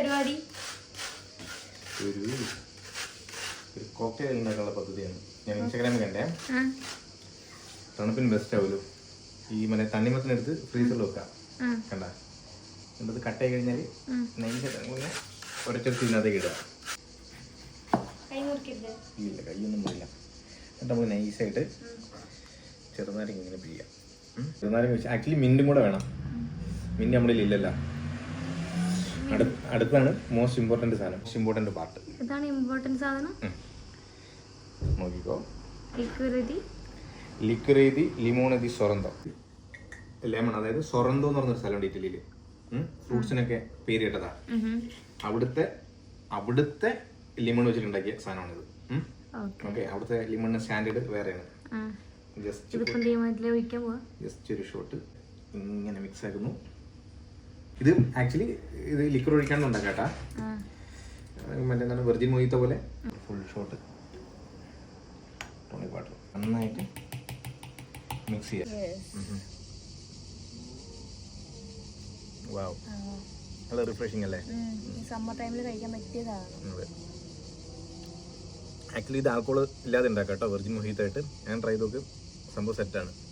പരിപാടി? ഒരു കോക്ടെയിൽ ഉണ്ടാക്കാനുള്ള പദ്ധതിയാണ്. ഞാൻ ഇൻസ്റ്റാഗ്രാമിൽ കണ്ടേ. തണുപ്പിന് ബെസ്റ്റ് ആവുമല്ലോ. ഈ മറ്റേ തണ്ണിമത്തിനെടുത്ത് ഫ്രീസറിൽ വെക്കാം. കണ്ട എന്നിട്ട് കട്ട് ആയി കഴിഞ്ഞാൽ നൈസായിട്ട് ഒരച്ചെടുത്ത് ഇതിനകത്തേക്ക് ഇടുക. ഇല്ല, കൈയൊന്നും പോയില്ല. എന്നിട്ട് നമുക്ക് നൈസായിട്ട് ചെറുനാരങ്ങ ഇങ്ങനെ പിഴിയാം. ചെറുനാരങ്ങ വെച്ച് ആക്ച്വലി മിൻറ്റും കൂടെ വേണം. മിൻറ്റ് നമ്മളിൽ ഇല്ലല്ലോ. അടുത്താണ് മോസ്റ്റ് ഇമ്പോർട്ടന്റ് സാധനം, മോസ്റ്റ് ഇമ്പോർട്ടന്റ് പാർട്ട്. ഇതാണ് ഇമ്പോർട്ടന്റ് സാധനം. നോക്കിക്കോ. ലിക്വിഡ് ലിമോൺ ദി സൊറന്തോ. ലെമൺ, അതായത് സൊറന്തോ എന്ന് പറഞ്ഞൊരു സ്ഥലമുണ്ട് ഇറ്റലിയിൽ. ഫ്രൂട്ട്സിനൊക്കെ പേര് കേട്ടതാ. അവിടുത്തെ ലിമൺ വെച്ചിട്ടുണ്ടാക്കിയ സാധനമാണിത്. ഓക്കെ, അവിടുത്തെ ലിമൺ സ്റ്റാൻഡേർഡ് വേറെയാണ്. ജസ്റ്റ് ഒരു ഷോട്ട് ഇങ്ങനെ മിക്സ് ആക്കുന്നു. ഇത് ആക്ച്വലി ഇത് ലിക്വിഡ് ഒഴിക്കാണ്ട് ഉണ്ടാക്കാട്ടാ. മറ്റേ എന്താണ് വെർജിൻ മൊയ്ത്ത പോലെ ഫുൾ ഷോട്ട് ടോണിക് വാട്ടർ നന്നായിട്ട് മിക്സ് ചെയ്യാം. വാവ്, നല്ല റിഫ്രഷിംഗ് അല്ലേ? സമ്മർ ടൈമിൽ കഴിക്കാൻ പറ്റിയതാണ്. ആക്ച്വലി ഇത് ആൽക്കോൾ ഇല്ലാതെ ഉണ്ടാക്കാം കേട്ടോ, വെർജിൻ മൊയ്ത്ത ആയിട്ട്. ഞാൻ ട്രൈ ചെയ്ത് നോക്ക്, സംഭവം സെറ്റാണ്.